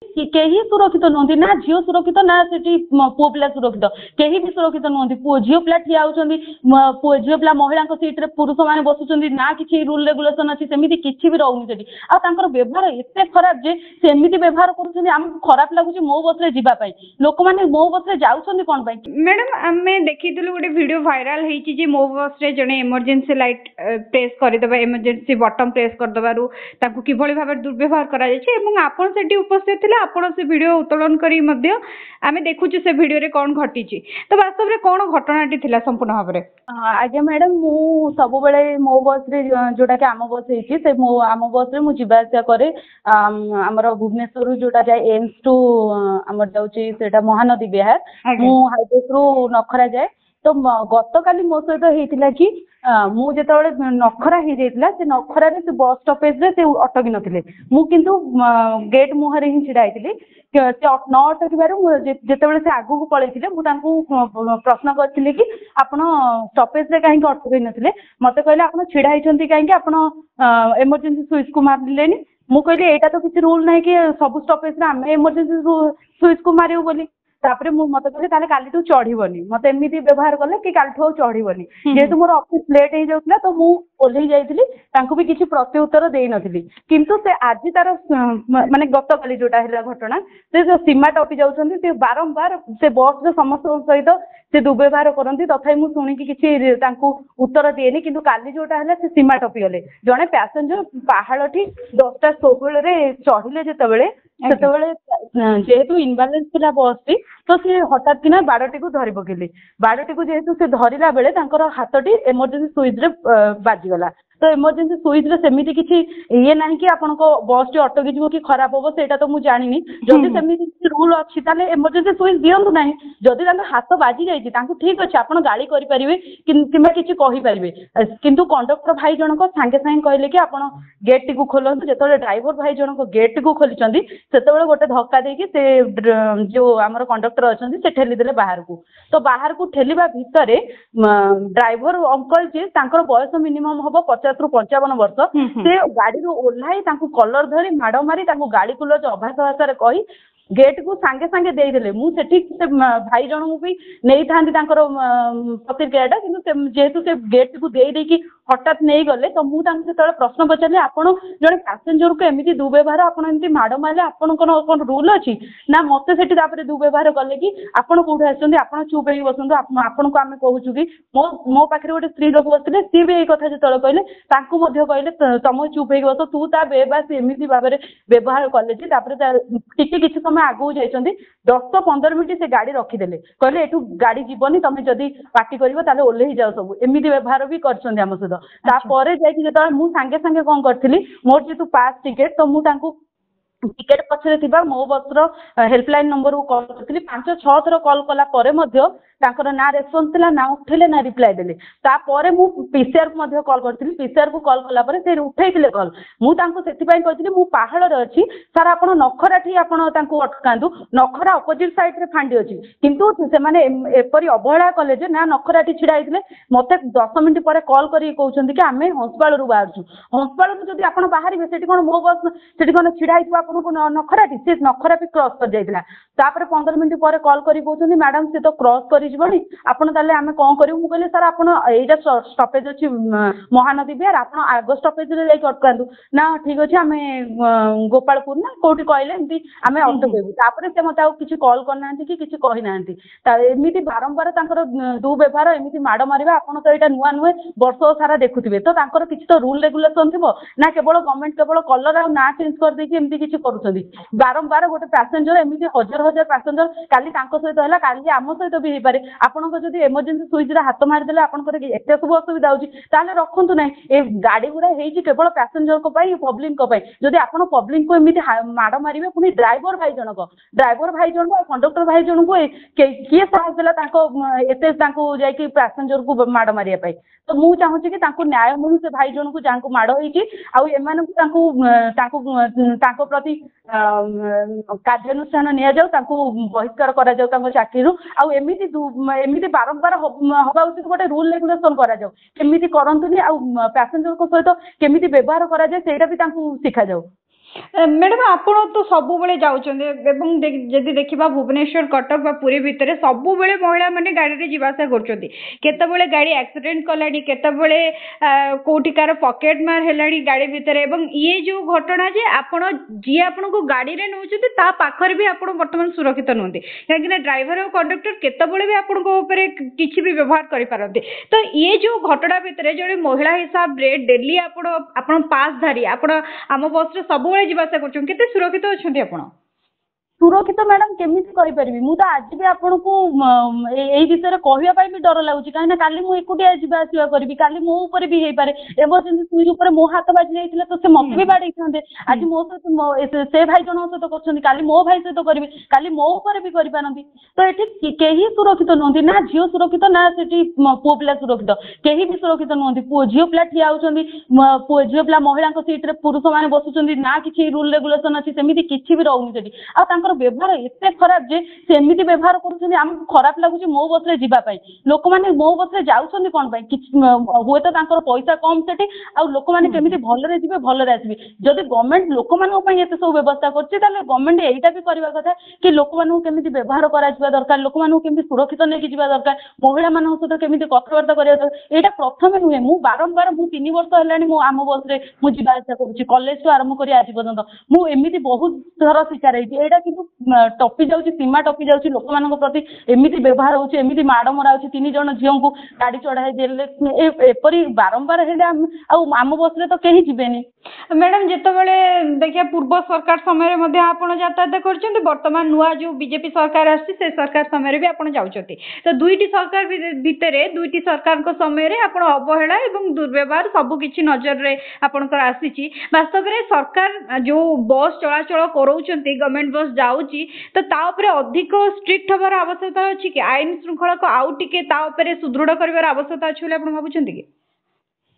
केही सुरक्षित नुहति ना झील सुरक्षित ना से पुओ पिला सुरक्षित केही भी सुरक्षित नुहति झील पिला ठिया होचंदी झील पिला महिला सीट रे पुरुष माने बसुचंदी ना किछि रूल रेगुलेशन अछि सेमिति किछि भी रहउनी सेठी आ तांकर व्यवहार एते खराब जे सेमिति व्यवहार करूछंदी हमको खराब लागुची मो बस रे जिबा पई लोक माने मो बस रे जाउछंदी कोन पई। मैडम आमे देखिथिलु गोटे वीडियो वायरल हेछि जे मो बस रे जने इमरजेंसी लाइट प्रेस करि दबा इमरजेंसी बटन प्रेस कर दबारु ताकू किभଳି भाबे दुर्व्यवहार करा जाय छै एवं आपण सेठी उपस्थित थिले आपण से वीडियो उत्तोलन करी मध्य आमे देखुछु से वीडियो रे कोन घटी छि तो वास्तव रे कोन घटनाटी थिला संपूर्ण भाबरे। आज्ञा मैडम मु सब बेले मो बस रे जोटा के आम बस हेछि से मो आम बस रे मु जिबा आसा करे हमर भुवनेश्वर जोटा जाय एम्स टू हमर जाउची सेटा महानदी बिहार मु हाईटेक रु नखरा जाय तो गत काली मो सहित हेतिला कि मु जेतबेले नखरा हे जाइतिला से नखरा रे से बस स्टॉपेज रे से अटकी नथिले मु किंतु गेट मुहरे ही छिडा आइतिली से न अटकिबारु जेतबेले से आगु को पळैतिले मु तांकू प्रश्न करथिले कि आपण स्टॉपेज रे काहे अटकै नथिले मते कहले आपण छिडा आइछंती काहे कि आपण इमरजेंसी स्विच को मारलेनी मु कहले एटा तो किछि रूल नाही कि सब स्टॉपेज रे हम इमरजेंसी स्विच को मारियो बोली तापरे मु मते कहले ताले काली तू चढ़ीबनी मते एमिति व्यवहार कले कि काली ठो चढ़ीबनी जेतु मोर ऑफिस लेट हे जाउतला तो मु ओल्ही जाइतिली तांको भी किछि प्रत्युत्तर देई नथिली किंतु से आज तार माने गत काली जोटा हेला घटना से सीमा टपी जाउछंती से बारंबार से बस रे समस्त सहित से दुर्व्यवहार करंती तथापि मु सुनी कि किछि तांको उत्तर देनी किंतु काली जोटा हेला से सीमा टपी गले जणे पैसेंजर पहाड़ठी 10टा 16 रे चढ़िले जेतबेले सेतबेले जेहेतु इनबैलेंस थिला बस टी तो से हठात किना बाड़टी को धरि पकेले बाड़टी को जेहेतु से धरिला बेले तांकर हाथटी इमरजेंसी स्विच रे बाजी गला तो इमरजेंसी स्विच रे सेमिति किछि ये नाही कि आपन को बस टी अटकी जिवो कि खराब होबो सेटा तो मु जानिनी जदि सेमिति किछि रूल अछि ताले इमरजेंसी स्विच दियंतु नाही जदि तांकर हाथ बाजी जाइछि तांको ठीक अछि आपन गाड़ी करि परिबे किंबा किछि कहि परिबे किंतु कंडक्टर भाई जनक संगे संगे कहले कि आपन गेट टी को खोलंतु जेतले ड्राइवर भाई जनक गेट को खोलिचंदी सेतबेले गोटे धक्का देकी से जो हमर कंडक्टर अछंती से ठेली देले बाहर को तो बाहर को ठेलिबा भितरे ड्राइवर अंकल जे तांकर बयस मिनिमम हबो 50 रु 55 वर्ष से गाड़ी रो ओल्हाई तांको कलर धरी माडो मारी तांको गाड़ी कुलो जो अभास भाषा रे कहि गेट को सांगे सांगे दे देले मु सेठी से भाई जन को भी नहीं थांती तांकर प्रतिक्रियाटा किंतु जेहेतु से गेट को दे देकी हठात नहीं गले तो मु तांको सेतले प्रश्न पचारले आपण जने पैसेंजर को एमिति दुर्व्यवहार आपण एमिति माडो मारले आपण कोन रूल अछि ना मते सेठी तापरे दुर्व्यवहार कले कि आपण कोठे आछंती आपण चुप हेई बसंतु आपण को आमे कहूछु कि मो पाखरे गोटे स्त्री लोक बसले सी भी एई कथा जेतले कहले तांको मध्ये कहले तम चुप हेई बस तू ता बेबास एमिति भाबरे व्यवहार कले कि तापरे किछि समय आगु जाइछंती 10-15 मिनिट से गाड़ी रखिदेले कहले एठू गाड़ी जीवनी तमे जदी पार्टी करिवो ताले ओल्हे जाओ सब एमिति व्यवहार भी करछंती हम सहित तापर जाइछि जेतले मु संगे संगे कोन करथिली मोर जेतु पास टिकेट तो मु तांको टिकेट पछरे थिबा मो बस रो हेल्पलाइन नंबर को कॉल करथिली 5-6 थरो कॉल कला परे मध्य तांकर ना रेस्पॉन्स थिला ना उठेले ना रिप्लाई देले तापर मु पीसीआर को मध्य कॉल करथिली पीसीआर को कॉल कला परे से उठैथिले कॉल मु तांको सेति पई कहथिली मु पहाड़ रे अछि सर आपण नखरा ठी आपण तांको अटकांदु नखरा अपोजिट साइड रे फांडी अछि किंतु से माने एपरी अवहेला कॉलेज ना नखरा ठी छिडा आइथिले मते 10 मिनिट परे कॉल करी कहउछंती कि आमे हंसपाळ रु बाहरछु हंसपाळ रु जदी आपण बाहरिबे सेठी कोन मो बस सेठी कोन छिडा आइतु आपण को नखरा ठी से नखरा भी क्रॉस कर जाइतिला तापर 15 मिनिट परे कॉल करी कहउछंती मैडम से तो क्रॉस करी जीवनी आपण ताले आमे कोन करिउ मु कहले सर आपण एटा स्टॉपेज अछि महानदी बिहार आपण आगो स्टॉपेज रे जाई अटकांदु ना ठीक अछि आमे गोपालपुर ना कोठी कहले एमती आमे अटकेबु तापर से मते आ किछि कॉल करनांती कि किछि कहि नांती ता एमिति बारंबार तांकर दु व्यवहार एमिति माड मारिबा आपण तो एटा नुवा नुवे वर्ष सारा देखुथिबे तो तांकर किछि तो रूल रेगुलेशन थिबो ना केवल गवर्नमेंट केवल कलर आ ना चेंज कर देकी एमिति किछि करूछंदी बारंबार गोटे पैसेंजर एमिति हजार हजार पैसेंजर काली तांको सहित हला काली आम सहित भी हे पारे आपण को जदी इमरजेंसी स्विच रे हाथ मार देले आपण को एते सब असुविधा होची ताले रखंतु नै ए गाड़ी गुडा हेची केवल पैसेंजर को पई पब्लिक को पई जदी आपण पब्लिक को एमिति माड मारिबे पुनी ड्राइवर भाई जन को कंडक्टर भाई जन को किए साहस देला तांको एते तांको जाई कि पैसेंजर को माड मारिया पई तो मु चाहू छी कि तांको न्याय मिलु से भाई जन को जांको माड होईची आ एमान को तांको प्रति कार्यानुष्ठान निया जाऊ तांको बहिष्कार करा जाऊ तांको चाकरी आ एमिति बारंबार हवा उचित गोटे रूल रेगुलेशन करा जाऊ केमिति करंतुनी आ पैसेंजर को सहित केमिति व्यवहार करा जाय सेटा भी तांको सिखा जाऊ। मैडम आपण तो सबुबले जाउछन्ते एवं जदि देखिबा भुवनेश्वर कटक बा पुरी भितरे सबुबले महिला माने गाड़ी रे जीवासा करछन्ती केतेबेले गाड़ी एक्सीडेंट कलानी केतेबेले कोटिकार पॉकेट मार हेलानी गाड़ी भितरे एवं ये जो घटना जे आपण जी आपण को गाड़ी रे नउछन्ती ता पाखर भी आपण वर्तमान सुरक्षित नहुंती काहेकि ना ड्राइवर और कंडक्टर केतेबेले भी आपण को ऊपर किछि भी व्यवहार करि पारंती तो ये जो घटना भितरे जड़े महिला हिसाब रे डेली आपण पास धारी आपण आम बस रे सब जीवासा करछन केते सुरक्षित अछंती आपण सुरक्षित मैडम केमिति कहि परिबि मु तो आज भी आपन को एई विषय कहया पाई भी डर लागुची काहे ना काली मु एकुटिया जीवा आसीवा करबी काली मो ऊपर भी हेई पारे इमरजेंसी सुई ऊपर मो हाथ बाजी जाइथिला तो से मत भी बाडै थांदे आज मो से भाई जन सहित करछन्ती काली मो भाई सहित करबी काली मो ऊपर भी करि पारंती तो एठी केही सुरक्षित नहंती ना झियो सुरक्षित ना सेठी पुओ पिला सुरक्षित केही भी सुरक्षित नहंती पुओ झियो पिला ठिया होचंदी पुओ झियो पिला महिला को सीट रे पुरुष माने बसुचंदी ना किछि रूल रेगुलेशन अछि सेमिति किछि भी रहउनी सेठी आ व्यवहार एते खराब जे सेमिति व्यवहार करूछन हमको खराब लागुची मो बस रे जीवा पाई लोक माने मो बस रे जाउछन कोन पाई हुए तो तांकर पैसा कम सेठी आ लोक माने केमिति भल रे जीवे भल रे आसीबे जदि गवर्नमेंट लोक मानक पई एते सब व्यवस्था करछि ताले गवर्नमेंट एटा भी करबा कथा कि लोक मानक केमिति व्यवहार करा जिबा दरकार लोक मानक केमिति सुरक्षित नै कि जिबा दरकार महिला मानक सहित केमिति कथबार्ता करिया दरकार एटा प्रथमे नुहे मु बारंबार मु 3 वर्ष हेलानी मु आम बस रे मु जिबा आशा करूछि कॉलेज तो आरंभ करी आज पर्यंत मु एमिति बहुत थर शिकार हेछि एटा किंतु टपी जाउछि सीमा टपी जाउछि लोक मानक प्रति एमिति व्यवहार होछि एमिति माड मरा होछि 3 जण झियो को गाड़ी चढ़ाई देले एपरी बारंबार हेले आम बस रे तो केही जिबेनी मैडम जेतेबेले देखिया पूर्व सरकार समय रे मध्ये आपण यातायात करछन्ते वर्तमान नुआ जो बीजेपी सरकार आछि से सरकार समय रे भी आपण जाउछन्ते तो दुईटी सरकार भितरे दुईटी सरकार को समय रे आपण अवहेला एवं दुर्व्यवहार सब किछि नजर रे आपणकर आसीछि वास्तव रे सरकार जो बस चलाचल करौछन्ते गवर्नमेंट बस जाउछि तो ता ऊपर अधिक स्ट्रिक्ट हबार आवश्यकता अछि कि आईन श्रृंखला को आउ टिके ता ऊपर सुदृढ़ करबार आवश्यकता अछि बोले आपण भाबुछन्ते कि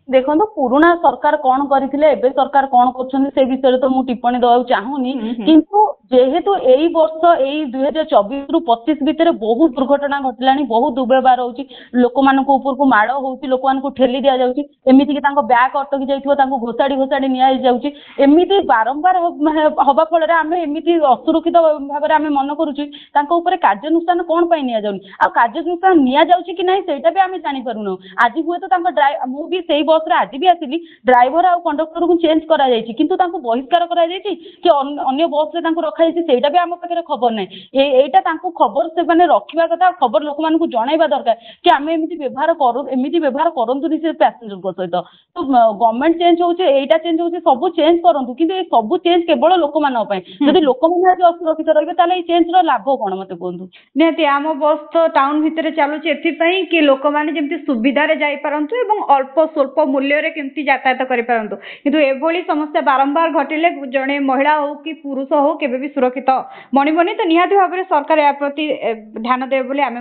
देखो पुराना सरकार कौन करथिले एबे सरकार कौन करछन्ती से विषय तो मु टिप्पणी दवा चाहूनी किंतु जेहेतु एई वर्ष एई 2024 रु 25 भितरे बहुत दुर्घटना घटलानी बहुत दुर्व्यवहार होउची लोक मानको ऊपर को माड़ होउची लोक मानको ठेली दिया जाउची एमिति कि तांको बैग अटकी जाइथिबो तांको घोसाडी निया जाउची एमिति बारंबार हबा फल रे आमे एमिति असुरक्षित भाव रे आमे मन करूची तांको ऊपर कार्यानुष्ठान कोन पई निया जाउनी आ कार्यानुष्ठान निया जाउची कि नाही सेटा भी आमे जानि पारुनो आज हुए तो तांको मु भी सेई बस रे आज भी आसिली ड्राइवर आ कंडक्टर को चेंज करा जायछि किंतु तांको बहिष्कार करा जायछि कि अन्य बस रे तांको रखा जायछि सेटा भी आम पाखे खबर नै एटा तांको खबर से माने रखिबा कथा खबर लोक मानकु जणाइबा दरकार कि आमे एमिति व्यवहार करंतु से पैसेंजर को सहित तो गवर्नमेंट चेंज होउछि एटा चेंज होउछि सब चेंज करंतु किंतु ए सब चेंज केवल लोक मानक पय जदि लोक माने आज असुरक्षित रहबे ताले ए चेंज रो लाभ कोन मते कोंतु नेति आम बस तो टाउन भितरे चालुछि एथि पई कि लोक माने जेमति सुविधा रे जाई परंतु एवं अल्प स्वल्प मूल्य रे केमति यातायात करि परंतु किंतु एभली समस्या बारंबार घटिले जणे महिला हो कि पुरुष हो केबे भी सुरक्षित बनिबनी तो निहाती भाबरे सरकार या प्रति ध्यान देबे बोली आमे